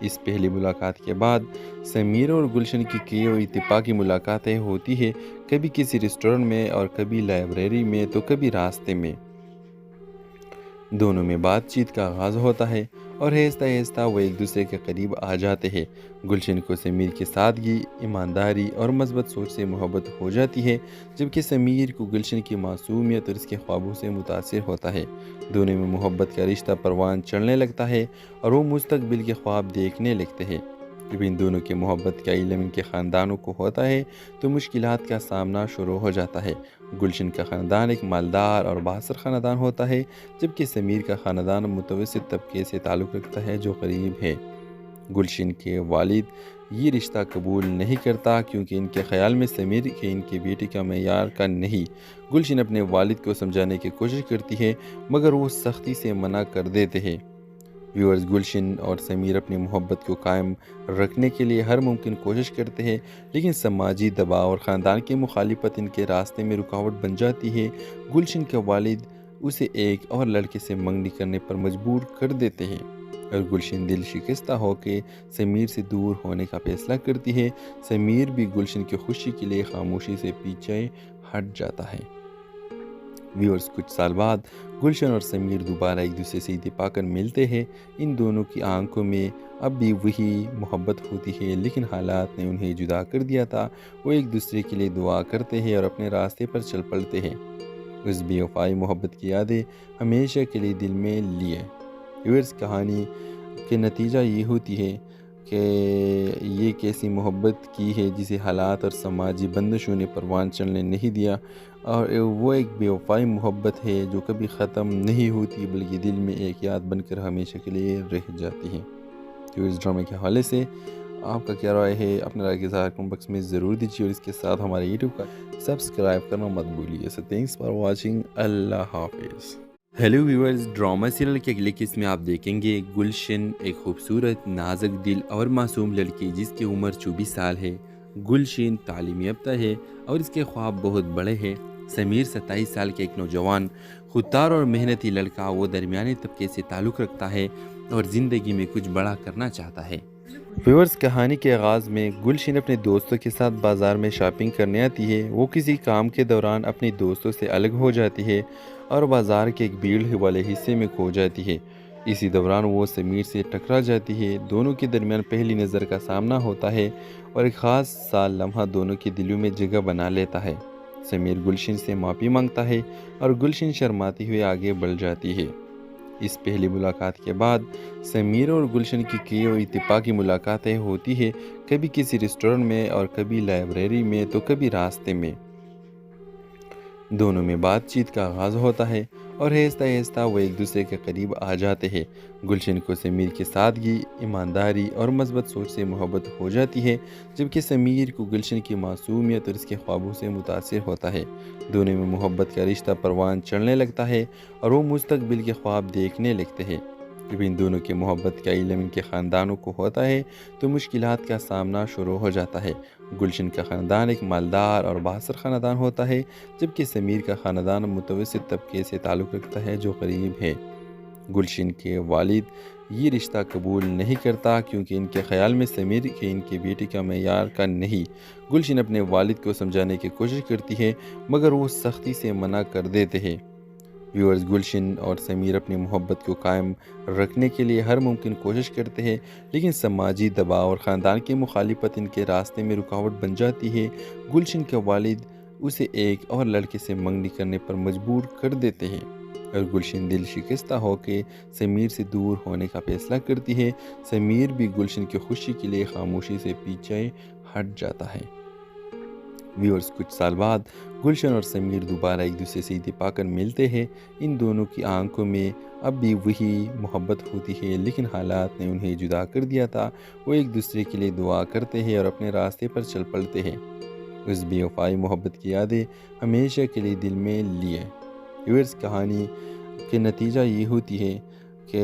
اس پہلی ملاقات کے بعد سمیر اور گلشن کی کئی اور اتفاقی ملاقاتیں ہوتی ہے، کبھی کسی ریسٹورنٹ میں اور کبھی لائبریری میں تو کبھی راستے میں۔ دونوں میں بات چیت کا آغاز ہوتا ہے اور آہستہ آہستہ وہ ایک دوسرے کے قریب آ جاتے ہیں۔ گلشن کو سمیر کی سادگی، ایمانداری اور مثبت سوچ سے محبت ہو جاتی ہے، جبکہ سمیر کو گلشن کی معصومیت اور اس کے خوابوں سے متاثر ہوتا ہے۔ دونوں میں محبت کا رشتہ پروان چڑھنے لگتا ہے اور وہ مستقبل کے خواب دیکھنے لگتے ہیں۔ جب ان دونوں کے محبت کا علم ان کے خاندانوں کو ہوتا ہے تو مشکلات کا سامنا شروع ہو جاتا ہے۔ گلشن کا خاندان ایک مالدار اور بااثر خاندان ہوتا ہے، جبکہ سمیر کا خاندان متوسط طبقے سے تعلق رکھتا ہے جو غریب ہے۔ گلشن کے والد یہ رشتہ قبول نہیں کرتا کیونکہ ان کے خیال میں سمیر کے ان کے بیٹے کا معیار کا نہیں۔ گلشن اپنے والد کو سمجھانے کی کوشش کرتی ہے مگر وہ سختی سے منع کر دیتے ہیں۔ ویورز، گلشن اور سمیر اپنی محبت کو قائم رکھنے کے لیے ہر ممکن کوشش کرتے ہیں، لیکن سماجی دباؤ اور خاندان کی مخالفت ان کے راستے میں رکاوٹ بن جاتی ہے۔ گلشن کے والد اسے ایک اور لڑکے سے منگنی کرنے پر مجبور کر دیتے ہیں اور گلشن دل شکستہ ہو کے سمیر سے دور ہونے کا فیصلہ کرتی ہے۔ سمیر بھی گلشن کی خوشی کے لیے خاموشی سے پیچھے ہٹ جاتا ہے۔ ویورز، کچھ سال بعد گلشن اور سمیر دوبارہ ایک دوسرے سے اتفاق کر ملتے ہیں۔ ان دونوں کی آنکھوں میں اب بھی وہی محبت ہوتی ہے، لیکن حالات نے انہیں جدا کر دیا تھا۔ وہ ایک دوسرے کے لیے دعا کرتے ہیں اور اپنے راستے پر چل پڑتے ہیں۔ اس بے وفائی محبت کی یادیں ہمیشہ کے لیے دل میں لیے۔ ویورز، کہانی کے نتیجہ یہ ہوتی ہے کہ یہ کیسی محبت کی ہے جسے حالات اور سماجی بندشوں نے پروان چڑھنے نہیں دیا، اور وہ ایک بے وفائی محبت ہے جو کبھی ختم نہیں ہوتی بلکہ دل میں ایک یاد بن کر ہمیشہ کے لیے رہ جاتی ہے۔ تو اس ڈرامے کے حوالے سے آپ کا کیا رائے ہے؟ اپنے رائے کے اظہار کمنٹ باکس میں ضرور دیجیے اور اس کے ساتھ ہمارے یوٹیوب کا سبسکرائب کرنا مت بھولیے۔ سو تھینکس فار واچنگ، اللہ حافظ۔ ہیلو ویورز، ڈرامہ سیریل کے اگلے قسط میں آپ دیکھیں گے گلشن ایک خوبصورت، نازک دل اور معصوم لڑکی جس کی عمر 24 سال ہے۔ گلشن تعلیم یافتہ ہے اور اس کے خواب بہت بڑے ہیں۔ سمیر 27 سال کے ایک نوجوان، خوددار اور محنتی لڑکا، وہ درمیانے طبقے سے تعلق رکھتا ہے اور زندگی میں کچھ بڑا کرنا چاہتا ہے۔ ویورز، کہانی کے آغاز میں گلشن اپنے دوستوں کے ساتھ بازار میں شاپنگ کرنے آتی ہے۔ وہ کسی کام کے دوران اپنی دوستوں سے الگ ہو جاتی ہے اور بازار کے ایک بھیڑ والے حصے میں کھو جاتی ہے۔ اسی دوران وہ سمیر سے ٹکرا جاتی ہے۔ دونوں کے درمیان پہلی نظر کا سامنا ہوتا ہے اور ایک خاص سا لمحہ دونوں کے دلوں میں جگہ بنا لیتا ہے۔ سمیر گلشن سے معافی مانگتا ہے اور گلشن شرماتی ہوئے آگے بڑھ جاتی ہے۔ اس پہلی ملاقات کے بعد سمیر اور گلشن کی کئی اور اتفاقی ملاقاتیں ہوتی ہے، کبھی کسی ریسٹورنٹ میں اور کبھی لائبریری میں تو کبھی راستے میں۔ دونوں میں بات چیت کا آغاز ہوتا ہے اور آہستہ آہستہ وہ ایک دوسرے کے قریب آ جاتے ہیں۔ گلشن کو سمیر کی سادگی، ایمانداری اور مثبت سوچ سے محبت ہو جاتی ہے، جبکہ سمیر کو گلشن کی معصومیت اور اس کے خوابوں سے متاثر ہوتا ہے۔ دونوں میں محبت کا رشتہ پروان چڑھنے لگتا ہے اور وہ مستقبل کے خواب دیکھنے لگتے ہیں۔ جب ان دونوں کے محبت کا علم ان کے خاندانوں کو ہوتا ہے تو مشکلات کا سامنا شروع ہو جاتا ہے۔ گلشن کا خاندان ایک مالدار اور بااثر خاندان ہوتا ہے، جبکہ سمیر کا خاندان متوسط طبقے سے تعلق رکھتا ہے جو غریب ہے۔ گلشن کے والد یہ رشتہ قبول نہیں کرتا کیونکہ ان کے خیال میں سمیر کے ان کے بیٹے کا معیار کا نہیں۔ گلشن اپنے والد کو سمجھانے کی کوشش کرتی ہے مگر وہ سختی سے منع کر دیتے ہیں۔ ویورز، گلشن اور سمیر اپنی محبت کو قائم رکھنے کے لیے ہر ممکن کوشش کرتے ہیں، لیکن سماجی دباؤ اور خاندان کی مخالفت ان کے راستے میں رکاوٹ بن جاتی ہے۔ گلشن کے والد اسے ایک اور لڑکے سے منگنی کرنے پر مجبور کر دیتے ہیں اور گلشن دل شکستہ ہو کے سمیر سے دور ہونے کا فیصلہ کرتی ہے۔ سمیر بھی گلشن کی خوشی کے لیے خاموشی سے پیچھے ہٹ جاتا ہے۔ ویورز، کچھ سال بعد گلشن اور سمیر دوبارہ ایک دوسرے سے اتفاق کر ملتے ہیں۔ ان دونوں کی آنکھوں میں اب بھی وہی محبت ہوتی ہے، لیکن حالات نے انہیں جدا کر دیا تھا۔ وہ ایک دوسرے کے لیے دعا کرتے ہیں اور اپنے راستے پر چل پڑتے ہیں۔ اس بے وفائی محبت کی یادیں ہمیشہ کے لیے دل میں لیے۔ ویورز، کہانی کے نتیجہ یہ ہوتی ہے کہ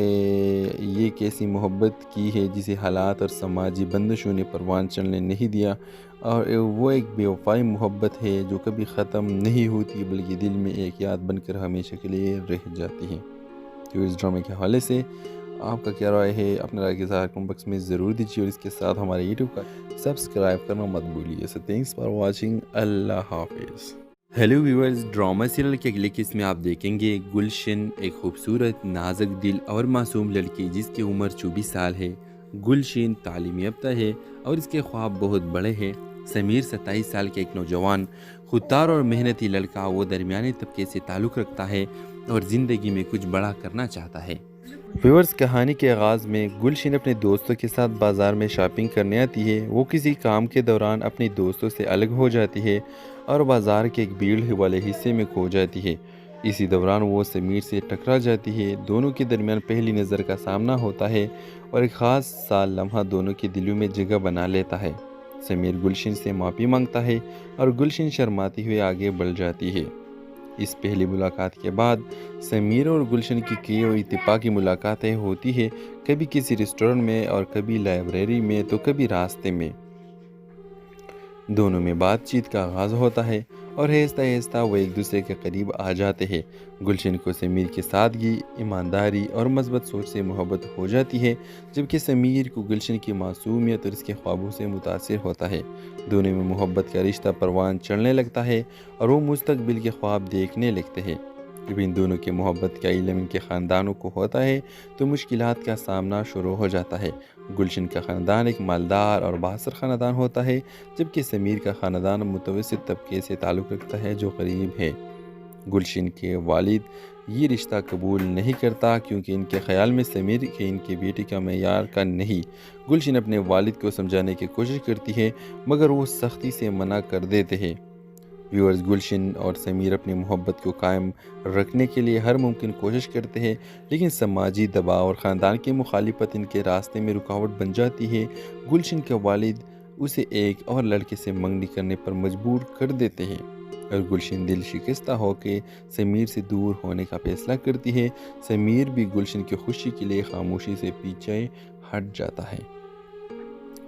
یہ کیسی محبت کی ہے جسے حالات اور سماجی بندشوں نے پروان چڑھنے نہیں دیا، اور وہ ایک بے وفائی محبت ہے جو کبھی ختم نہیں ہوتی بلکہ دل میں ایک یاد بن کر ہمیشہ کے لیے رہ جاتی ہے۔ تو اس ڈرامے کے حوالے سے آپ کا کیا رائے ہے؟ اپنے رائے کے اظہار کمنٹ باکس میں ضرور دیجیے اور اس کے ساتھ ہمارے یوٹیوب کا سبسکرائب کرنا مت بھولیے. سو تھینکس فار واچنگ. اللہ حافظ. ہیلو ویورز، ڈرامہ سیریل کے اگلے قسط میں آپ دیکھیں گے گلشن، ایک خوبصورت نازک دل اور معصوم لڑکی جس کی عمر 24 سال ہے. گلشن تعلیم یافتہ ہے اور اس کے خواب بہت بڑے ہیں. سمیر 27 سال کے ایک نوجوان خوددار اور محنتی لڑکا، وہ درمیانے طبقے سے تعلق رکھتا ہے اور زندگی میں کچھ بڑا کرنا چاہتا ہے. ویورز، کہانی کے آغاز میں گلشن اپنے دوستوں کے ساتھ بازار میں شاپنگ کرنے آتی ہے. وہ کسی کام کے دوران اپنے دوستوں سے الگ ہو جاتی ہے اور بازار کے ایک بھیڑ والے حصے میں کھو جاتی ہے. اسی دوران وہ سمیر سے ٹکرا جاتی ہے. دونوں کے درمیان پہلی نظر کا سامنا ہوتا ہے اور ایک خاص سا لمحہ دونوں کے دلوں میں جگہ بنا لیتا ہے. سمیر گلشن سے معافی مانگتا ہے اور گلشن شرماتی ہوئے آگے بڑھ جاتی ہے. اس پہلی ملاقات کے بعد سمیر اور گلشن کی کئی اور اتفاقی ملاقاتیں ہوتی ہے، کبھی کسی ریسٹورنٹ میں اور کبھی لائبریری میں تو کبھی راستے میں. دونوں میں بات چیت کا آغاز ہوتا ہے اور آہستہ آہستہ وہ ایک دوسرے کے قریب آ جاتے ہیں. گلشن کو سمیر کی سادگی، ایمانداری اور مثبت سوچ سے محبت ہو جاتی ہے، جبکہ سمیر کو گلشن کی معصومیت اور اس کے خوابوں سے متاثر ہوتا ہے. دونوں میں محبت کا رشتہ پروان چڑھنے لگتا ہے اور وہ مستقبل کے خواب دیکھنے لگتے ہیں. جب ان دونوں کی محبت کا علم ان کے خاندانوں کو ہوتا ہے تو مشکلات کا سامنا شروع ہو جاتا ہے. گلشن کا خاندان ایک مالدار اور بااثر خاندان ہوتا ہے، جبکہ سمیر کا خاندان متوسط طبقے سے تعلق رکھتا ہے جو غریب ہے. گلشن کے والد یہ رشتہ قبول نہیں کرتا کیونکہ ان کے خیال میں سمیر کے ان کی بیٹی کا معیار کا نہیں. گلشن اپنے والد کو سمجھانے کی کوشش کرتی ہے مگر وہ سختی سے منع کر دیتے ہیں. ویورز، گلشن اور سمیر اپنی محبت کو قائم رکھنے کے لیے ہر ممکن کوشش کرتے ہیں، لیکن سماجی دباؤ اور خاندان کی مخالفت ان کے راستے میں رکاوٹ بن جاتی ہے. گلشن کے والد اسے ایک اور لڑکے سے منگنی کرنے پر مجبور کر دیتے ہیں اور گلشن دل شکستہ ہو کے سمیر سے دور ہونے کا فیصلہ کرتی ہے. سمیر بھی گلشن کی خوشی کے لیے خاموشی سے پیچھے ہٹ جاتا ہے.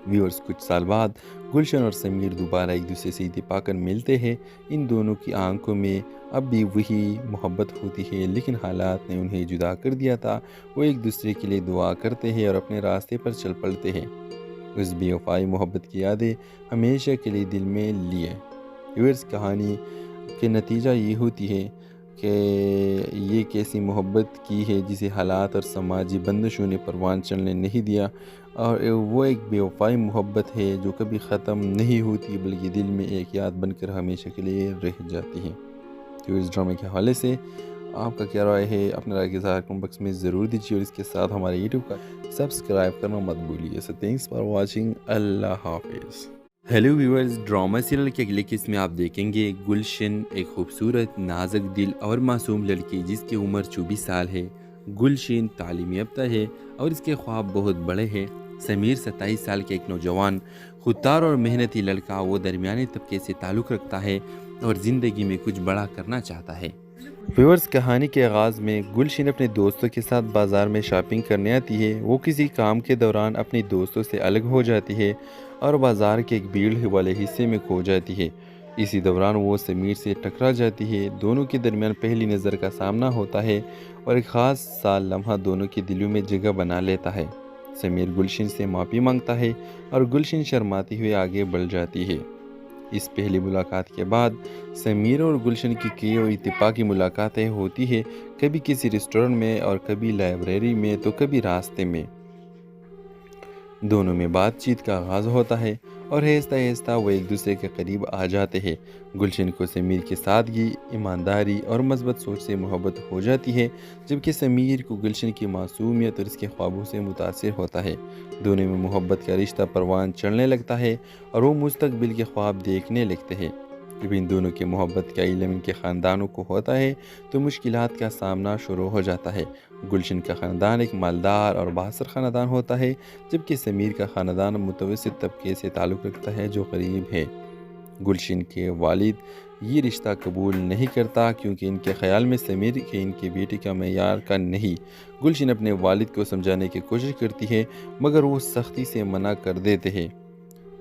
ویورز، کچھ سال بعد گلشن اور سمیر دوبارہ ایک دوسرے سے اتفاقاً ملتے ہیں. ان دونوں کی آنکھوں میں اب بھی وہی محبت ہوتی ہے، لیکن حالات نے انہیں جدا کر دیا تھا. وہ ایک دوسرے کے لیے دعا کرتے ہیں اور اپنے راستے پر چل پڑتے ہیں. اس بے وفائی محبت کی یادیں ہمیشہ کے لیے دل میں لیے. ویورز، کہانی کے نتیجہ یہ ہوتی ہے کہ یہ کیسی محبت کی ہے جسے حالات اور سماجی بندشوں نے پروان چڑھنے نہیں دیا، اور وہ ایک بے وفائی محبت ہے جو کبھی ختم نہیں ہوتی بلکہ دل میں ایک یاد بن کر ہمیشہ کے لیے رہ جاتی ہے. تو اس ڈرامے کے حوالے سے آپ کا کیا رائے ہے؟ اپنے رائے کے اظہار کمنٹ باکس میں ضرور دیجیے اور اس کے ساتھ ہمارے یوٹیوب کا سبسکرائب کرنا مت بھولیے. سو تھینکس فار واچنگ. اللہ حافظ. ہیلو ویورز، ڈرامہ سیریل کے اگلے قسط میں آپ دیکھیں گے گلشن، ایک خوبصورت نازک دل اور معصوم لڑکی جس کی عمر 24 سال ہے. گلشن تعلیم یافتہ ہے اور اس کے خواب بہت بڑے ہیں. سمیر 27 سال کے ایک نوجوان خوددار اور محنتی لڑکا، وہ درمیانے طبقے سے تعلق رکھتا ہے اور زندگی میں کچھ بڑا کرنا چاہتا ہے. ویورز، کہانی کے آغاز میں گلشن اپنے دوستوں کے ساتھ بازار میں شاپنگ کرنے آتی ہے. وہ کسی کام کے دوران اپنے دوستوں سے الگ ہو جاتی ہے اور بازار کے ایک بھیڑ والے حصے میں کھو جاتی ہے. اسی دوران وہ سمیر سے ٹکرا جاتی ہے. دونوں کے درمیان پہلی نظر کا سامنا ہوتا ہے اور ایک خاص سا لمحہ دونوں کے دلوں میں جگہ بنا لیتا ہے. سمیر گلشن سے معافی مانگتا ہے اور گلشن شرماتی ہوئے آگے بڑھ جاتی ہے. اس پہلی ملاقات کے بعد سمیر اور گلشن کی کئی اور اتفاقی ملاقاتیں ہوتی ہے، کبھی کسی ریسٹورنٹ میں اور کبھی لائبریری میں تو کبھی راستے میں. دونوں میں بات چیت کا آغاز ہوتا ہے اور آہستہ آہستہ وہ ایک دوسرے کے قریب آ جاتے ہیں. گلشن کو سمیر کی سادگی، ایمانداری اور مثبت سوچ سے محبت ہو جاتی ہے، جبکہ سمیر کو گلشن کی معصومیت اور اس کے خوابوں سے متاثر ہوتا ہے. دونوں میں محبت کا رشتہ پروان چڑھنے لگتا ہے اور وہ مستقبل کے خواب دیکھنے لگتے ہیں. جب ان دونوں کی محبت کا علم ان کے خاندانوں کو ہوتا ہے تو مشکلات کا سامنا شروع ہو جاتا ہے. گلشن کا خاندان ایک مالدار اور بااثر خاندان ہوتا ہے، جبکہ سمیر کا خاندان متوسط طبقے سے تعلق رکھتا ہے جو غریب ہے. گلشن کے والد یہ رشتہ قبول نہیں کرتا کیونکہ ان کے خیال میں سمیر کے ان کی بیٹی کا معیار کا نہیں. گلشن اپنے والد کو سمجھانے کی کوشش کرتی ہے مگر وہ سختی سے منع کر دیتے ہیں.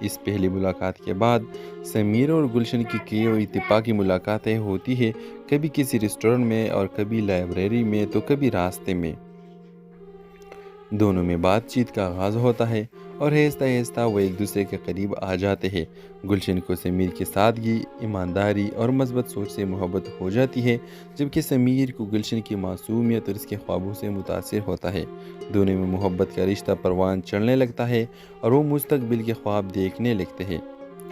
اس پہلی ملاقات کے بعد سمیر اور گلشن کی کئی اور اتفاقی ملاقاتیں ہوتی ہے، کبھی کسی ریسٹورنٹ میں اور کبھی لائبریری میں تو کبھی راستے میں۔ دونوں میں بات چیت کا آغاز ہوتا ہے اور آہستہ آہستہ وہ ایک دوسرے کے قریب آ جاتے ہیں۔ گلشن کو سمیر کی سادگی، ایمانداری اور مثبت سوچ سے محبت ہو جاتی ہے، جبکہ سمیر کو گلشن کی معصومیت اور اس کے خوابوں سے متاثر ہوتا ہے۔ دونوں میں محبت کا رشتہ پروان چڑھنے لگتا ہے اور وہ مستقبل کے خواب دیکھنے لگتے ہیں۔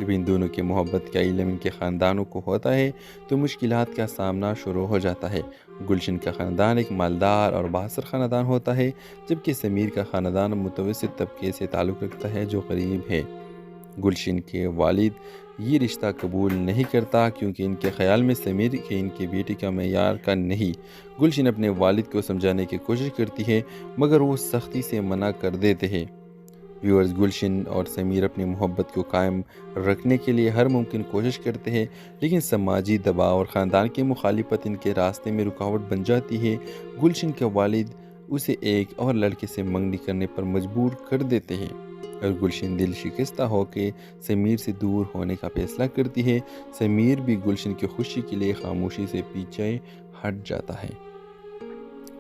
جب ان دونوں کے محبت کا علم ان کے خاندانوں کو ہوتا ہے تو مشکلات کا سامنا شروع ہو جاتا ہے۔ گلشن کا خاندان ایک مالدار اور بااثر خاندان ہوتا ہے، جبکہ سمیر کا خاندان متوسط طبقے سے تعلق رکھتا ہے جو غریب ہے۔ گلشن کے والد یہ رشتہ قبول نہیں کرتا کیونکہ ان کے خیال میں سمیر کے ان کی بیٹی کا معیار کا نہیں۔ گلشن اپنے والد کو سمجھانے کی کوشش کرتی ہے مگر وہ سختی سے منع کر دیتے ہیں۔ ویورز، گلشن اور سمیر اپنی محبت کو قائم رکھنے کے لیے ہر ممکن کوشش کرتے ہیں، لیکن سماجی دباؤ اور خاندان کی مخالفت ان کے راستے میں رکاوٹ بن جاتی ہے۔ گلشن کے والد اسے ایک اور لڑکے سے منگنی کرنے پر مجبور کر دیتے ہیں اور گلشن دل شکستہ ہو کے سمیر سے دور ہونے کا فیصلہ کرتی ہے۔ سمیر بھی گلشن کی خوشی کے لیے خاموشی سے پیچھے ہٹ جاتا ہے۔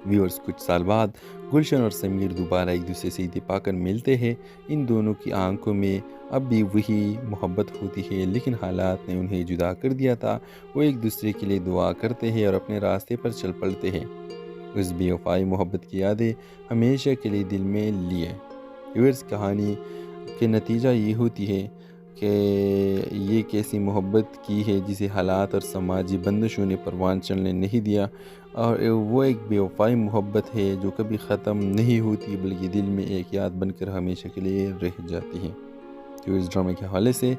ویورز، کچھ سال بعد گلشن اور سمیر دوبارہ ایک دوسرے سے اتفاق کر ملتے ہیں۔ ان دونوں کی آنکھوں میں اب بھی وہی محبت ہوتی ہے، لیکن حالات نے انہیں جدا کر دیا تھا۔ وہ ایک دوسرے کے لیے دعا کرتے ہیں اور اپنے راستے پر چل پڑتے ہیں۔ اس بے وفائی محبت کی یادیں ہمیشہ کے لیے دل میں لیے۔ ویورز، کہانی کے نتیجہ یہ ہوتی ہے کہ یہ کیسی محبت کی ہے جسے حالات اور سماجی بندشوں نے پروان چڑھنے نہیں دیا، اور وہ ایک بے وفائی محبت ہے جو کبھی ختم نہیں ہوتی بلکہ دل میں ایک یاد بن کر ہمیشہ کے لیے رہ جاتی ہے۔ تو اس ڈرامے کے حوالے سے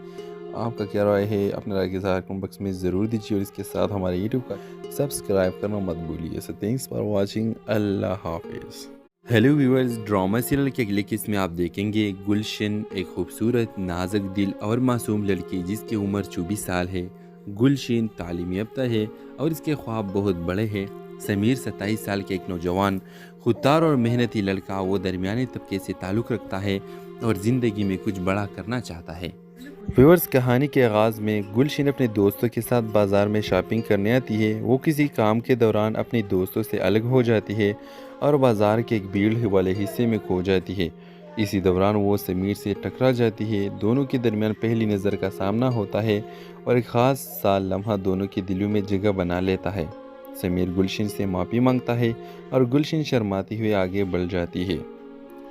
آپ کا کیا رائے ہے؟ اپنے رائے کے ظاہر کمنٹ باکس میں ضرور دیجیے اور اس کے ساتھ ہمارے یوٹیوب کا سبسکرائب کرنا مت بھولیے۔ سو تھینکس فار واچنگ، اللہ حافظ۔ ہیلو ویورز، ڈرامہ سیریل کے اگلے قسط میں آپ دیکھیں گے گلشن ایک خوبصورت، نازک دل اور معصوم لڑکی جس کی عمر 24 سال ہے۔ گلشن تعلیم یافتہ ہے اور اس کے خواب بہت بڑے ہیں۔ سمیر 27 سال کے ایک نوجوان، خوددار اور محنتی لڑکا، وہ درمیانی طبقے سے تعلق رکھتا ہے اور زندگی میں کچھ بڑا کرنا چاہتا ہے۔ ویورز، کہانی کے آغاز میں گلشن اپنے دوستوں کے ساتھ بازار میں شاپنگ کرنے آتی ہے۔ وہ کسی کام کے دوران اپنے دوستوں سے الگ ہو جاتی ہے اور بازار کے ایک بھیڑ والے حصے میں کھو جاتی ہے۔ اسی دوران وہ سمیر سے ٹکرا جاتی ہے۔ دونوں کے درمیان پہلی نظر کا سامنا ہوتا ہے اور ایک خاص سا لمحہ دونوں کے دلوں میں جگہ بنا لیتا ہے۔ سمیر گلشن سے معافی مانگتا ہے اور گلشن شرماتی ہوئے آگے بڑھ جاتی ہے۔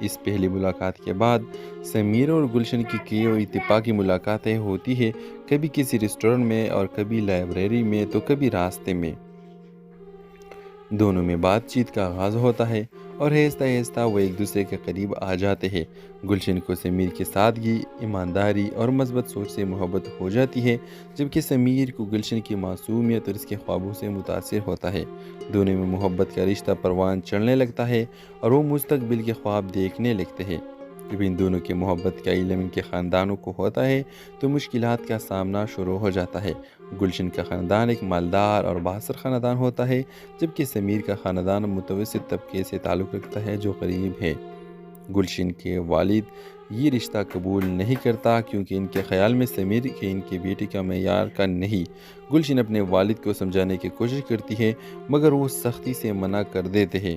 اس پہلی ملاقات کے بعد سمیر اور گلشن کی کئی اور اتفاقی ملاقاتیں ہوتی ہے، کبھی کسی ریسٹورنٹ میں اور کبھی لائبریری میں تو کبھی راستے میں۔ دونوں میں بات چیت کا آغاز ہوتا ہے اور آہستہ آہستہ وہ ایک دوسرے کے قریب آ جاتے ہیں۔ گلشن کو سمیر کی سادگی، ایمانداری اور مثبت سوچ سے محبت ہو جاتی ہے، جبکہ سمیر کو گلشن کی معصومیت اور اس کے خوابوں سے متاثر ہوتا ہے۔ دونوں میں محبت کا رشتہ پروان چڑھنے لگتا ہے اور وہ مستقبل کے خواب دیکھنے لگتے ہیں۔ جب ان دونوں کے محبت کا علم ان کے خاندانوں کو ہوتا ہے تو مشکلات کا سامنا شروع ہو جاتا ہے۔ گلشن کا خاندان ایک مالدار اور بااثر خاندان ہوتا ہے، جبکہ سمیر کا خاندان متوسط طبقے سے تعلق رکھتا ہے جو غریب ہے۔ گلشن کے والد یہ رشتہ قبول نہیں کرتا کیونکہ ان کے خیال میں سمیر کے ان کی بیٹی کا معیار کا نہیں۔ گلشن اپنے والد کو سمجھانے کی کوشش کرتی ہے مگر وہ سختی سے منع کر دیتے ہیں۔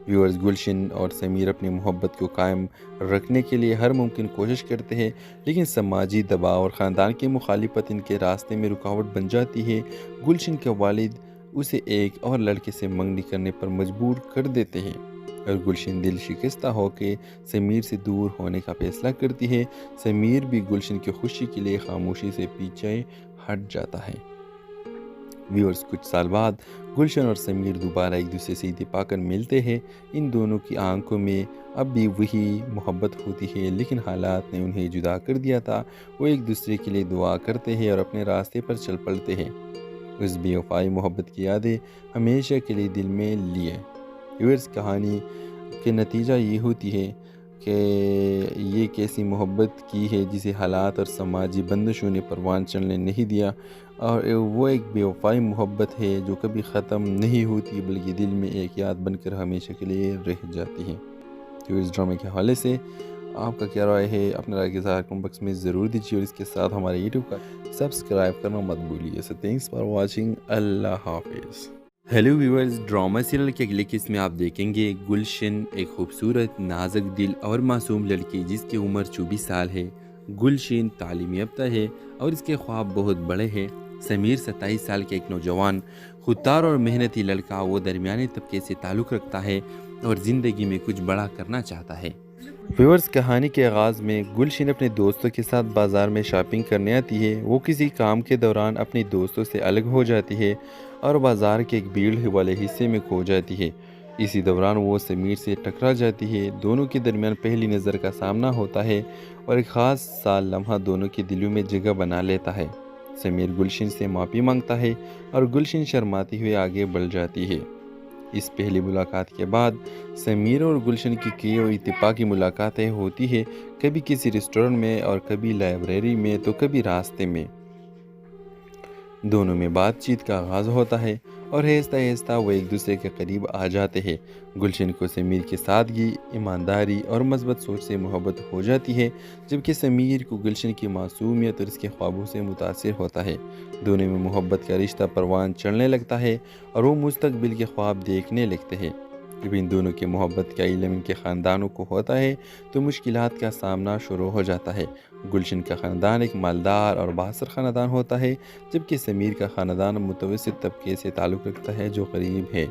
ویورز، گلشن اور سمیر اپنی محبت کو قائم رکھنے کے لیے ہر ممکن کوشش کرتے ہیں، لیکن سماجی دباؤ اور خاندان کی مخالفت ان کے راستے میں رکاوٹ بن جاتی ہے۔ گلشن کے والد اسے ایک اور لڑکے سے منگنی کرنے پر مجبور کر دیتے ہیں اور گلشن دل شکستہ ہو کے سمیر سے دور ہونے کا فیصلہ کرتی ہے۔ سمیر بھی گلشن کی خوشی کے لیے خاموشی سے پیچھے ہٹ جاتا ہے۔ ویورز، کچھ سال بعد گلشن اور سمیر دوبارہ ایک دوسرے سے اتفاق کر ملتے ہیں۔ ان دونوں کی آنکھوں میں اب بھی وہی محبت ہوتی ہے، لیکن حالات نے انہیں جدا کر دیا تھا۔ وہ ایک دوسرے کے لیے دعا کرتے ہیں اور اپنے راستے پر چل پڑتے ہیں۔ اس بے وفائی محبت کی یادیں ہمیشہ کے لیے دل میں لیے۔ ویورز، کہانی کے نتیجہ یہ ہوتی ہے کہ یہ کیسی محبت کی ہے جسے حالات اور سماجی بندشوں نے پروان چڑھنے نہیں دیا، اور وہ ایک بے وفائی محبت ہے جو کبھی ختم نہیں ہوتی بلکہ دل میں ایک یاد بن کر ہمیشہ کے لیے رہ جاتی ہے۔ تو اس ڈرامے کے حوالے سے آپ کا کیا رائے ہے؟ اپنے رائے کے ساتھ کمنٹ باکس میں ضرور دیجیے اور اس کے ساتھ ہمارے یوٹیوب کا سبسکرائب کرنا مت بھولیے. سو تھینکس فار واچنگ. اللہ حافظ. ہیلو ویورز، ڈرامہ سیریل کے اگلے قسط میں آپ دیکھیں گے گلشن، ایک خوبصورت، نازک دل اور معصوم لڑکی جس کی عمر 24 سال ہے. گلشن تعلیم یافتہ ہے اور اس کے خواب بہت بڑے ہیں. سمیر 27 سال کے ایک نوجوان، خوددار اور محنتی لڑکا. وہ درمیانی طبقے سے تعلق رکھتا ہے اور زندگی میں کچھ بڑا کرنا چاہتا ہے. ویورز، کہانی کے آغاز میں گلشن اپنے دوستوں کے ساتھ بازار میں شاپنگ کرنے آتی ہے. وہ کسی کام کے دوران اپنی دوستوں سے الگ ہو جاتی ہے اور بازار کے ایک بھیڑ والے حصے میں کھو جاتی ہے. اسی دوران وہ سمیر سے ٹکرا جاتی ہے. دونوں کے درمیان پہلی نظر کا سامنا ہوتا ہے اور ایک خاص سال لمحہ دونوں کے دلوں میں جگہ بنا لیتا ہے. سمیر گلشن سے معافی مانگتا ہے اور گلشن شرماتی ہوئے آگے بڑھ جاتی ہے. اس پہلی ملاقات کے بعد سمیر اور گلشن کی کئی اور اتفاقی ملاقاتیں ہوتی ہے، کبھی کسی ریسٹورنٹ میں اور کبھی لائبریری میں تو کبھی راستے میں. دونوں میں بات چیت کا آغاز ہوتا ہے اور آہستہ آہستہ وہ ایک دوسرے کے قریب آ جاتے ہیں. گلشن کو سمیر کی سادگی، ایمانداری اور مثبت سوچ سے محبت ہو جاتی ہے، جبکہ سمیر کو گلشن کی معصومیت اور اس کے خوابوں سے متاثر ہوتا ہے. دونوں میں محبت کا رشتہ پروان چڑھنے لگتا ہے اور وہ مستقبل کے خواب دیکھنے لگتے ہیں. جب ان دونوں کی محبت کا علم ان کے خاندانوں کو ہوتا ہے تو مشکلات کا سامنا شروع ہو جاتا ہے. گلشن کا خاندان ایک مالدار اور بااثر خاندان ہوتا ہے، جبکہ سمیر کا خاندان متوسط طبقے سے تعلق رکھتا ہے جو غریب ہے.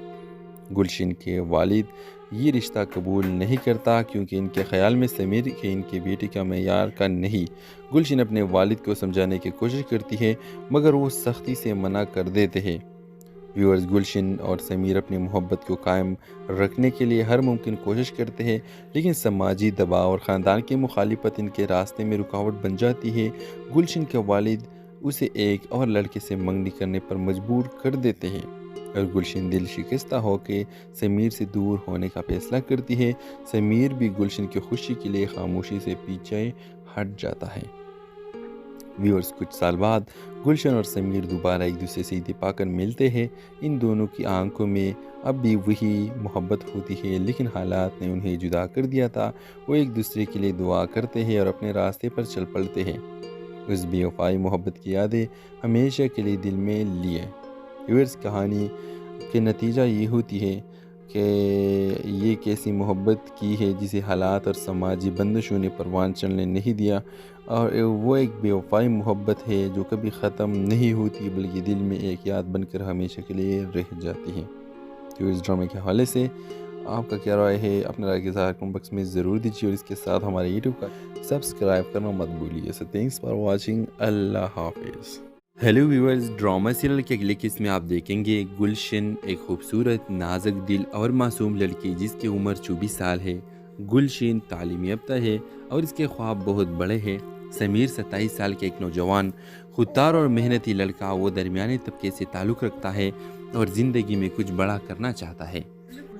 گلشن کے والد یہ رشتہ قبول نہیں کرتا کیونکہ ان کے خیال میں سمیر کے ان کی بیٹی کا معیار کا نہیں. گلشن اپنے والد کو سمجھانے کی کوشش کرتی ہے مگر وہ سختی سے منع کر دیتے ہیں. ویورز، گلشن اور سمیر اپنی محبت کو قائم رکھنے کے لیے ہر ممکن کوشش کرتے ہیں، لیکن سماجی دباؤ اور خاندان کی مخالفت ان کے راستے میں رکاوٹ بن جاتی ہے. گلشن کے والد اسے ایک اور لڑکے سے منگنی کرنے پر مجبور کر دیتے ہیں اور گلشن دل شکستہ ہو کے سمیر سے دور ہونے کا فیصلہ کرتی ہے. سمیر بھی گلشن کی خوشی کے لیے خاموشی سے پیچھے ہٹ جاتا ہے. ویورز، کچھ سال بعد گلشن اور سمیر دوبارہ ایک دوسرے سے اتفاقاً ملتے ہیں. ان دونوں کی آنکھوں میں اب بھی وہی محبت ہوتی ہے، لیکن حالات نے انہیں جدا کر دیا تھا. وہ ایک دوسرے کے لیے دعا کرتے ہیں اور اپنے راستے پر چل پڑتے ہیں. اس بے وفائی محبت کی یادیں ہمیشہ کے لیے دل میں لیے. ویورز، کہانی کے نتیجہ یہ ہوتی ہے کہ یہ کیسی محبت کی ہے جسے حالات اور سماجی بندشوں نے پروان چڑھنے نہیں دیا، اور وہ ایک بے وفائی محبت ہے جو کبھی ختم نہیں ہوتی بلکہ دل میں ایک یاد بن کر ہمیشہ کے لیے رہ جاتی ہے. تو اس ڈرامے کے حوالے سے آپ کا کیا رائے ہے؟ اپنے رائے کے ساتھ کمنٹ باکس میں ضرور دیجیے اور اس کے ساتھ ہمارے یوٹیوب کا سبسکرائب کرنا مت بھولیے. سو تھینکس فار واچنگ. اللہ حافظ. ہیلو ویورز، ڈرامہ سیریل کے اگلے قسط میں آپ دیکھیں گے گلشن، ایک خوبصورت، نازک دل اور معصوم لڑکی جس کی عمر 24 سال ہے. گلشن تعلیم یافتہ ہے اور اس کے خواب بہت بڑے ہیں. سمیر 27 سال کے ایک نوجوان، خوددار اور محنتی لڑکا. وہ درمیانی طبقے سے تعلق رکھتا ہے اور زندگی میں کچھ بڑا کرنا چاہتا ہے.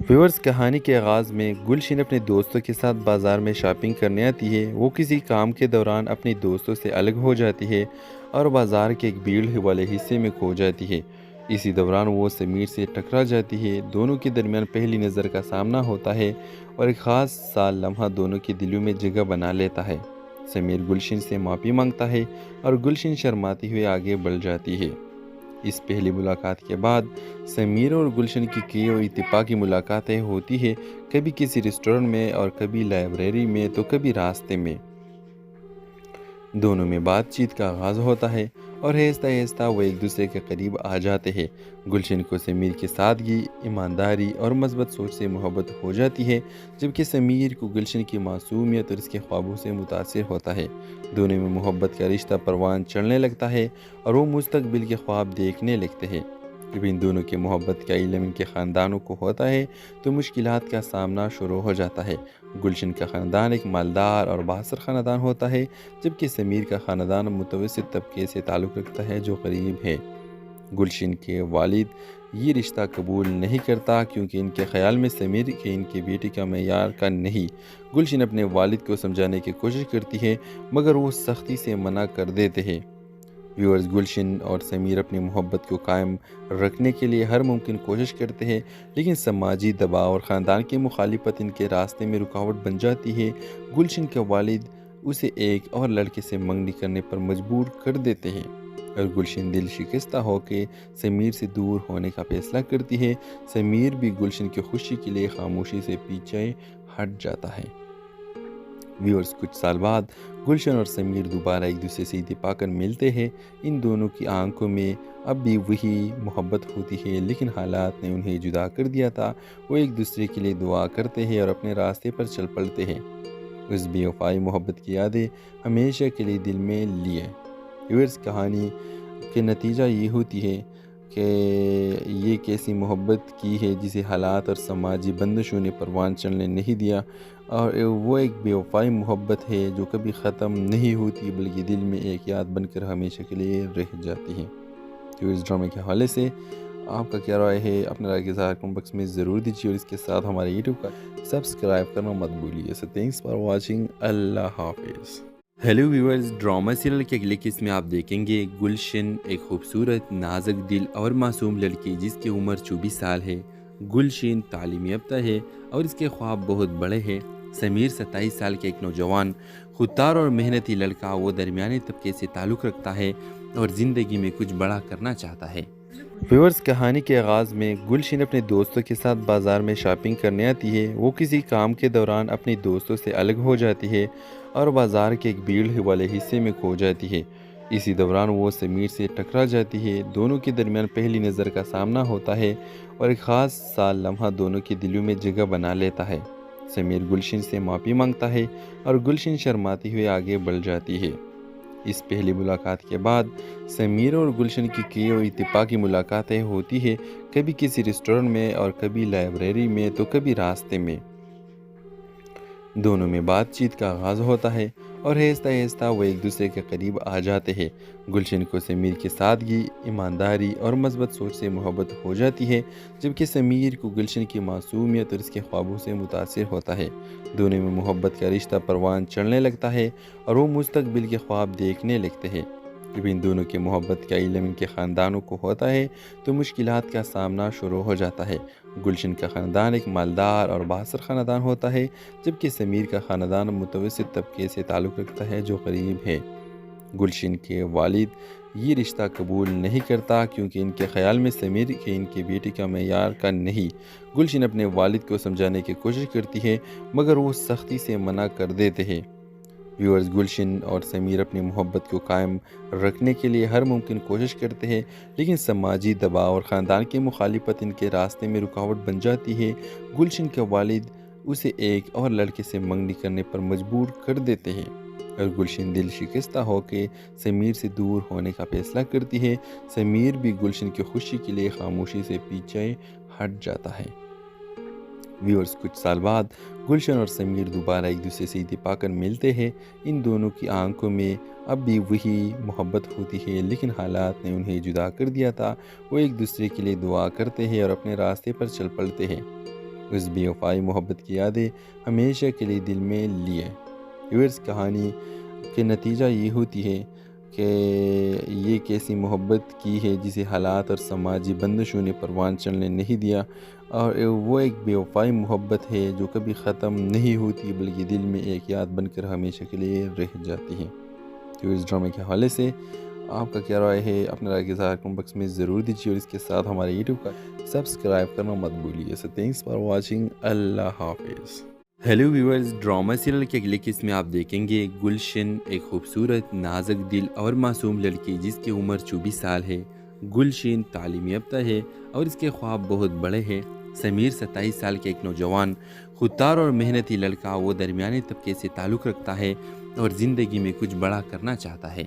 ویورز، کہانی کے آغاز میں گلشن اپنے دوستوں کے ساتھ بازار میں شاپنگ کرنے آتی ہے. وہ کسی کام کے دوران اپنی دوستوں سے الگ ہو جاتی ہے اور بازار کے ایک بھیڑ والے حصے میں کھو جاتی ہے. اسی دوران وہ سمیر سے ٹکرا جاتی ہے. دونوں کے درمیان پہلی نظر کا سامنا ہوتا ہے اور ایک خاص سال لمحہ دونوں کے دلوں میں جگہ بنا لیتا ہے. سمیر گلشن سے معافی مانگتا ہے اور گلشن شرماتی ہوئے آگے بڑھ جاتی ہے. اس پہلی ملاقات کے بعد سمیر اور گلشن کی کئی اور اتفاقی ملاقاتیں ہوتی ہے، کبھی کسی ریسٹورنٹ میں اور کبھی لائبریری میں تو کبھی راستے میں. دونوں میں بات چیت کا آغاز ہوتا ہے اور آہستہ آہستہ وہ ایک دوسرے کے قریب آ جاتے ہیں. گلشن کو سمیر کی سادگی، ایمانداری اور مثبت سوچ سے محبت ہو جاتی ہے، جبکہ سمیر کو گلشن کی معصومیت اور اس کے خوابوں سے متاثر ہوتا ہے. دونوں میں محبت کا رشتہ پروان چڑھنے لگتا ہے اور وہ مستقبل کے خواب دیکھنے لگتے ہیں. جب ان دونوں کی محبت کا علم ان کے خاندانوں کو ہوتا ہے تو مشکلات کا سامنا شروع ہو جاتا ہے. گلشن کا خاندان ایک مالدار اور بااثر خاندان ہوتا ہے، جبکہ سمیر کا خاندان متوسط طبقے سے تعلق رکھتا ہے جو غریب ہے. گلشن کے والد یہ رشتہ قبول نہیں کرتا کیونکہ ان کے خیال میں سمیر کے ان کی بیٹی کا معیار کا نہیں. گلشن اپنے والد کو سمجھانے کی کوشش کرتی ہے مگر وہ سختی سے منع کر دیتے ہیں. ویورز، گلشن اور سمیر اپنی محبت کو قائم رکھنے کے لیے ہر ممکن کوشش کرتے ہیں، لیکن سماجی دباؤ اور خاندان کی مخالفت ان کے راستے میں رکاوٹ بن جاتی ہے۔ گلشن کے والد اسے ایک اور لڑکے سے منگنی کرنے پر مجبور کر دیتے ہیں اور گلشن دل شکستہ ہو کے سمیر سے دور ہونے کا فیصلہ کرتی ہے۔ سمیر بھی گلشن کی خوشی کے لیے خاموشی سے پیچھے ہٹ جاتا ہے۔ ویورز، کچھ سال بعد گلشن اور سمیر دوبارہ ایک دوسرے سے اتفاق کر ملتے ہیں۔ ان دونوں کی آنکھوں میں اب بھی وہی محبت ہوتی ہے، لیکن حالات نے انہیں جدا کر دیا تھا۔ وہ ایک دوسرے کے لیے دعا کرتے ہیں اور اپنے راستے پر چل پڑتے ہیں۔ اس بے وفائی محبت کی یادیں ہمیشہ کے لیے دل میں لیے۔ ویورز، کہانی کے نتیجہ یہ ہوتی ہے کہ یہ کیسی محبت کی ہے جسے حالات اور سماجی بندشوں نے پروان چڑھنے نہیں دیا، اور وہ ایک بے وفائی محبت ہے جو کبھی ختم نہیں ہوتی بلکہ دل میں ایک یاد بن کر ہمیشہ کے لیے رہ جاتی ہے۔ تو اس ڈرامے کے حوالے سے آپ کا کیا رائے ہے؟ اپنے رائے کے اظہار کمنٹ باکس میں ضرور دیجیے، اور اس کے ساتھ ہمارے یوٹیوب کا سبسکرائب کرنا مت بھولیے۔ سو تھینکس فار واچنگ، اللہ حافظ۔ ہیلو ویورز، ڈرامہ سیریل کے اگلے قسط میں آپ دیکھیں گے گلشن ایک خوبصورت، نازک دل اور معصوم لڑکی جس کی عمر 24 سال ہے۔ گلشن تعلیم یافتہ ہے اور اس کے خواب بہت بڑے ہیں۔ سمیر 27 سال کے ایک نوجوان، خوددار اور محنتی لڑکا، وہ درمیانے طبقے سے تعلق رکھتا ہے اور زندگی میں کچھ بڑا کرنا چاہتا ہے۔ ویورز، کہانی کے آغاز میں گلشن اپنے دوستوں کے ساتھ بازار میں شاپنگ کرنے آتی ہے۔ وہ کسی کام کے دوران اپنی دوستوں سے الگ ہو جاتی ہے اور بازار کے ایک بھیڑ والے حصے میں کھو جاتی ہے۔ اسی دوران وہ سمیر سے ٹکرا جاتی ہے۔ دونوں کے درمیان پہلی نظر کا سامنا ہوتا ہے اور ایک خاص سا لمحہ دونوں کے دلوں میں جگہ بنا لیتا ہے۔ سمیر گلشن سے معافی مانگتا ہے اور گلشن شرماتی ہوئے آگے بڑھ جاتی ہے۔ اس پہلی ملاقات کے بعد سمیر اور گلشن کی کئی اتفاقی ملاقاتیں ہوتی ہیں، کبھی کسی ریسٹورنٹ میں اور کبھی لائبریری میں تو کبھی راستے میں۔ دونوں میں بات چیت کا آغاز ہوتا ہے اور آہستہ آہستہ وہ ایک دوسرے کے قریب آ جاتے ہیں۔ گلشن کو سمیر کی سادگی، ایمانداری اور مثبت سوچ سے محبت ہو جاتی ہے، جبکہ سمیر کو گلشن کی معصومیت اور اس کے خوابوں سے متاثر ہوتا ہے۔ دونوں میں محبت کا رشتہ پروان چڑھنے لگتا ہے اور وہ مستقبل کے خواب دیکھنے لگتے ہیں۔ جب ان دونوں کی محبت کا علم ان کے خاندانوں کو ہوتا ہے تو مشکلات کا سامنا شروع ہو جاتا ہے۔ گلشن کا خاندان ایک مالدار اور بااثر خاندان ہوتا ہے، جبکہ سمیر کا خاندان متوسط طبقے سے تعلق رکھتا ہے جو غریب ہے۔ گلشن کے والد یہ رشتہ قبول نہیں کرتا کیونکہ ان کے خیال میں سمیر کے ان کی بیٹی کا معیار کا نہیں۔ گلشن اپنے والد کو سمجھانے کی کوشش کرتی ہے مگر وہ سختی سے منع کر دیتے ہیں۔ ویورز، گلشن اور سمیر اپنی محبت کو قائم رکھنے کے لیے ہر ممکن کوشش کرتے ہیں، لیکن سماجی دباؤ اور خاندان کی مخالفت ان کے راستے میں رکاوٹ بن جاتی ہے۔ گلشن کے والد اسے ایک اور لڑکے سے منگنی کرنے پر مجبور کر دیتے ہیں اور گلشن دل شکستہ ہو کے سمیر سے دور ہونے کا فیصلہ کرتی ہے۔ سمیر بھی گلشن کی خوشی کے لیے خاموشی سے پیچھے ہٹ جاتا ہے۔ ویورز، کچھ سال بعد گلشن اور سمیر دوبارہ ایک دوسرے سے اتفاق کر ملتے ہیں۔ ان دونوں کی آنکھوں میں اب بھی وہی محبت ہوتی ہے، لیکن حالات نے انہیں جدا کر دیا تھا۔ وہ ایک دوسرے کے لیے دعا کرتے ہیں اور اپنے راستے پر چل پڑتے ہیں۔ اس بے وفائی محبت کی یادیں ہمیشہ کے لیے دل میں لیے۔ ویورز، کہانی کے نتیجہ یہ ہوتی ہے کہ یہ کیسی محبت کی ہے جسے حالات اور سماجی بندشوں نے پروان چڑھنے نہیں دیا، اور وہ ایک بے وفائی محبت ہے جو کبھی ختم نہیں ہوتی بلکہ دل میں ایک یاد بن کر ہمیشہ کے لیے رہ جاتی ہے۔ تو اس ڈرامے کے حوالے سے آپ کا کیا رائے ہے؟ اپنے رائے کے اظہار کمنٹ باکس میں ضرور دیجیے، اور اس کے ساتھ ہمارے یوٹیوب کا سبسکرائب کرنا مت بھولیے۔ سو تھینکس فار واچنگ، اللہ حافظ۔ ہیلو ویورز، ڈرامہ سیریل کے اگلے قسط میں آپ دیکھیں گے گلشن ایک خوبصورت، نازک دل اور معصوم لڑکی جس کی عمر 24 سال ہے۔ گلشن تعلیم یافتہ ہے اور اس کے خواب بہت بڑے ہیں۔ سمیر 27 سال کے ایک نوجوان، خوددار اور محنتی لڑکا، وہ درمیانے طبقے سے تعلق رکھتا ہے اور زندگی میں کچھ بڑا کرنا چاہتا ہے۔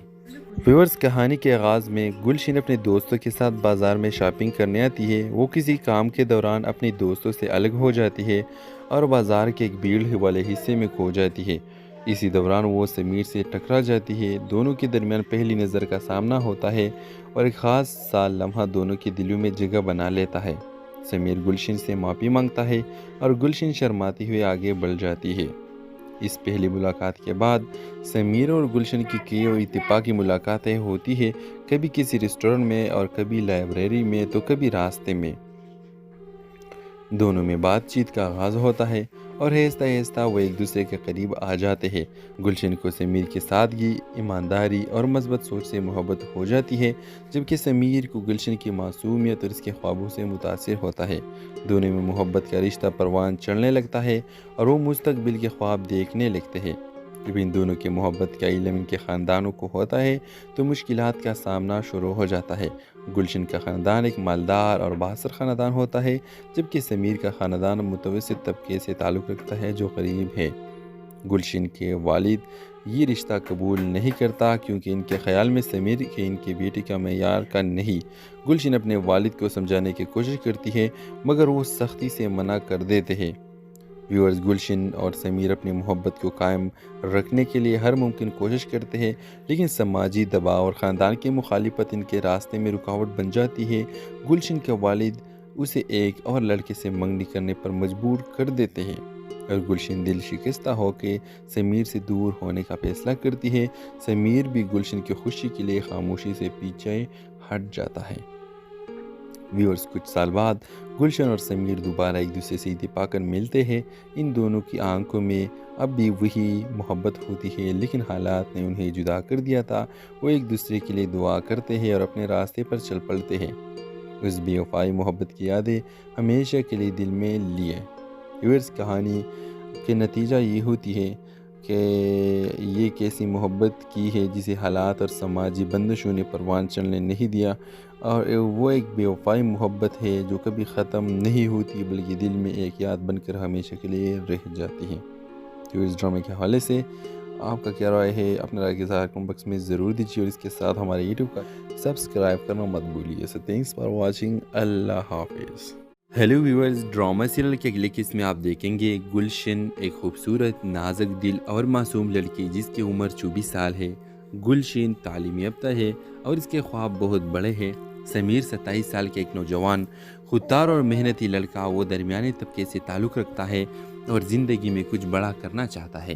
ویورز، کہانی کے آغاز میں گلشن اپنے دوستوں کے ساتھ بازار میں شاپنگ کرنے آتی ہے۔ وہ کسی کام کے دوران اپنی دوستوں سے الگ ہو جاتی ہے اور بازار کے ایک بھیڑ والے حصے میں کھو جاتی ہے۔ اسی دوران وہ سمیر سے ٹکرا جاتی ہے۔ دونوں کے درمیان پہلی نظر کا سامنا ہوتا ہے اور ایک خاص سا لمحہ دونوں کے دلوں میں جگہ بنا لیتا ہے۔ سمیر گلشن سے معافی مانگتا ہے اور گلشن شرماتی ہوئے آگے بڑھ جاتی ہے۔ اس پہلی ملاقات کے بعد سمیر اور گلشن کی کئی اور اتفاقی ملاقاتیں ہوتی ہے، کبھی کسی ریسٹورنٹ میں اور کبھی لائبریری میں تو کبھی راستے میں۔ دونوں میں بات چیت کا آغاز ہوتا ہے اور آہستہ آہستہ وہ ایک دوسرے کے قریب آ جاتے ہیں۔ گلشن کو سمیر کی سادگی، ایمانداری اور مثبت سوچ سے محبت ہو جاتی ہے، جبکہ سمیر کو گلشن کی معصومیت اور اس کے خوابوں سے متاثر ہوتا ہے۔ دونوں میں محبت کا رشتہ پروان چڑھنے لگتا ہے اور وہ مستقبل کے خواب دیکھنے لگتے ہیں۔ جب ان دونوں کے محبت کا علم ان کے خاندانوں کو ہوتا ہے تو مشکلات کا سامنا شروع ہو جاتا ہے۔ گلشن کا خاندان ایک مالدار اور بااثر خاندان ہوتا ہے، جبکہ سمیر کا خاندان متوسط طبقے سے تعلق رکھتا ہے جو غریب ہے۔ گلشن کے والد یہ رشتہ قبول نہیں کرتا کیونکہ ان کے خیال میں سمیر کے ان کی بیٹی کا معیار کا نہیں۔ گلشن اپنے والد کو سمجھانے کی کوشش کرتی ہے مگر وہ سختی سے منع کر دیتے ہیں۔ ویورز، گلشن اور سمیر اپنی محبت کو قائم رکھنے کے لیے ہر ممکن کوشش کرتے ہیں، لیکن سماجی دباؤ اور خاندان کی مخالفت ان کے راستے میں رکاوٹ بن جاتی ہے۔ گلشن کے والد اسے ایک اور لڑکے سے منگنی کرنے پر مجبور کر دیتے ہیں اور گلشن دل شکستہ ہو کے سمیر سے دور ہونے کا فیصلہ کرتی ہے۔ سمیر بھی گلشن کی خوشی کے لیے خاموشی سے پیچھے ہٹ جاتا ہے۔ ویورز، کچھ سال بعد گلشن اور سمیر دوبارہ ایک دوسرے سے اتفاق کر ملتے ہیں۔ ان دونوں کی آنکھوں میں اب بھی وہی محبت ہوتی ہے، لیکن حالات نے انہیں جدا کر دیا تھا۔ وہ ایک دوسرے کے لیے دعا کرتے ہیں اور اپنے راستے پر چل پڑتے ہیں۔ اس بے وفائی محبت کی یادیں ہمیشہ کے لیے دل میں لیے۔ ویورز، کہانی کے نتیجہ یہ ہوتی ہے کہ یہ کیسی محبت کی ہے جسے حالات اور سماجی بندشوں نے پروان چڑھنے نہیں دیا، اور وہ ایک بے وفائی محبت ہے جو کبھی ختم نہیں ہوتی بلکہ دل میں ایک یاد بن کر ہمیشہ کے لیے رہ جاتی ہے۔ تو اس ڈرامے کے حوالے سے آپ کا کیا رائے ہے؟ اپنے رائے کے اظہار کمنٹ باکس میں ضرور دیجیے اور اس کے ساتھ ہمارے یوٹیوب کا سبسکرائب کرنا مت بھولیے۔ سو تھینکس فار واچنگ، اللہ حافظ۔ ہیلو ویورز، ڈرامہ سیریل کے اگلے قسط میں آپ دیکھیں گے گلشن ایک خوبصورت، نازک دل اور معصوم لڑکی جس کی عمر 24 سال ہے۔ گلشن تعلیم یافتہ ہے اور اس کے خواب بہت بڑے ہیں۔ سمیر 27 سال کے ایک نوجوان، خوددار اور محنتی لڑکا، وہ درمیانے طبقے سے تعلق رکھتا ہے اور زندگی میں کچھ بڑا کرنا چاہتا ہے۔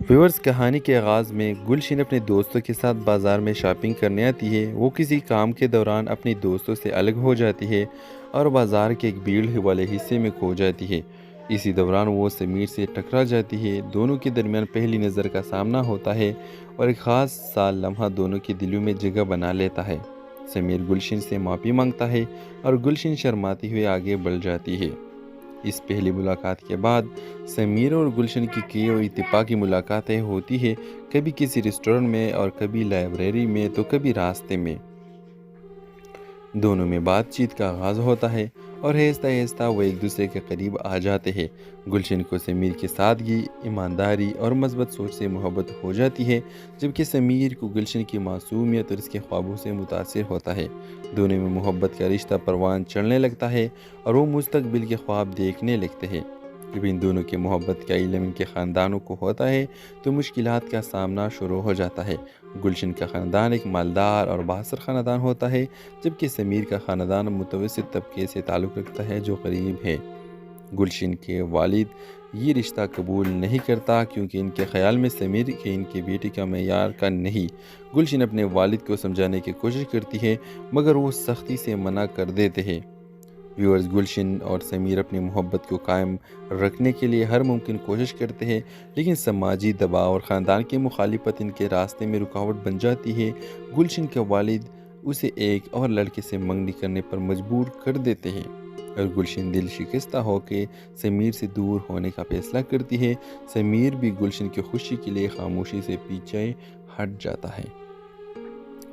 ویورز، کہانی کے آغاز میں گلشن اپنے دوستوں کے ساتھ بازار میں شاپنگ کرنے آتی ہے۔ وہ کسی کام کے دوران اپنی دوستوں سے الگ ہو جاتی ہے اور بازار کے ایک بھیڑ والے حصے میں کھو جاتی ہے۔ اسی دوران وہ سمیر سے ٹکرا جاتی ہے۔ دونوں کے درمیان پہلی نظر کا سامنا ہوتا ہے اور ایک خاص سا لمحہ دونوں کے دلوں میں جگہ بنا لیتا ہے۔ سمیر گلشن سے معافی مانگتا ہے اور گلشن شرماتی ہوئے آگے بڑھ جاتی ہے۔ اس پہلی ملاقات کے بعد سمیر اور گلشن کی کئی اور اتفاقی ملاقاتیں ہوتی ہے، کبھی کسی ریسٹورنٹ میں اور کبھی لائبریری میں تو کبھی راستے میں۔ دونوں میں بات چیت کا آغاز ہوتا ہے اور آہستہ آہستہ وہ ایک دوسرے کے قریب آ جاتے ہیں۔ گلشن کو سمیر کی سادگی، ایمانداری اور مثبت سوچ سے محبت ہو جاتی ہے، جبکہ سمیر کو گلشن کی معصومیت اور اس کے خوابوں سے متاثر ہوتا ہے۔ دونوں میں محبت کا رشتہ پروان چڑھنے لگتا ہے اور وہ مستقبل کے خواب دیکھنے لگتے ہیں۔ جب ان دونوں کے محبت کا علم ان کے خاندانوں کو ہوتا ہے تو مشکلات کا سامنا شروع ہو جاتا ہے۔ گلشن کا خاندان ایک مالدار اور بااثر خاندان ہوتا ہے، جبکہ سمیر کا خاندان متوسط طبقے سے تعلق رکھتا ہے جو غریب ہے۔ گلشن کے والد یہ رشتہ قبول نہیں کرتا کیونکہ ان کے خیال میں سمیر کے ان کی بیٹی کا معیار کا نہیں۔ گلشن اپنے والد کو سمجھانے کی کوشش کرتی ہے مگر وہ سختی سے منع کر دیتے ہیں۔ ویورز، گلشن اور سمیر اپنی محبت کو قائم رکھنے کے لیے ہر ممکن کوشش کرتے ہیں، لیکن سماجی دباؤ اور خاندان کی مخالفت ان کے راستے میں رکاوٹ بن جاتی ہے۔ گلشن کے والد اسے ایک اور لڑکے سے منگنی کرنے پر مجبور کر دیتے ہیں اور گلشن دل شکستہ ہو کے سمیر سے دور ہونے کا فیصلہ کرتی ہے۔ سمیر بھی گلشن کی خوشی کے لیے خاموشی سے پیچھے ہٹ جاتا ہے۔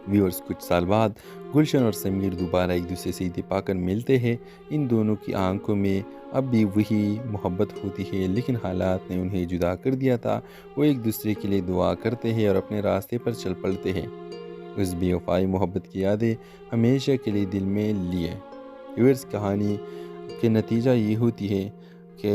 ویورز، کچھ سال بعد گلشن اور سمیر دوبارہ ایک دوسرے سے اتفاق کر ملتے ہیں۔ ان دونوں کی آنکھوں میں اب بھی وہی محبت ہوتی ہے، لیکن حالات نے انہیں جدا کر دیا تھا۔ وہ ایک دوسرے کے لیے دعا کرتے ہیں اور اپنے راستے پر چل پڑتے ہیں۔ اس بے وفائی محبت کی یادیں ہمیشہ کے لیے دل میں لیے۔ ویورز، کہانی کے نتیجہ یہ ہوتی ہے کہ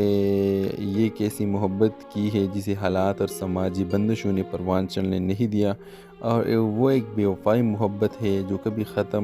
یہ کیسی محبت کی ہے جسے حالات اور سماجی بندشوں نے پروان چڑھنے نہیں دیا، اور وہ ایک بے وفائی محبت ہے جو کبھی ختم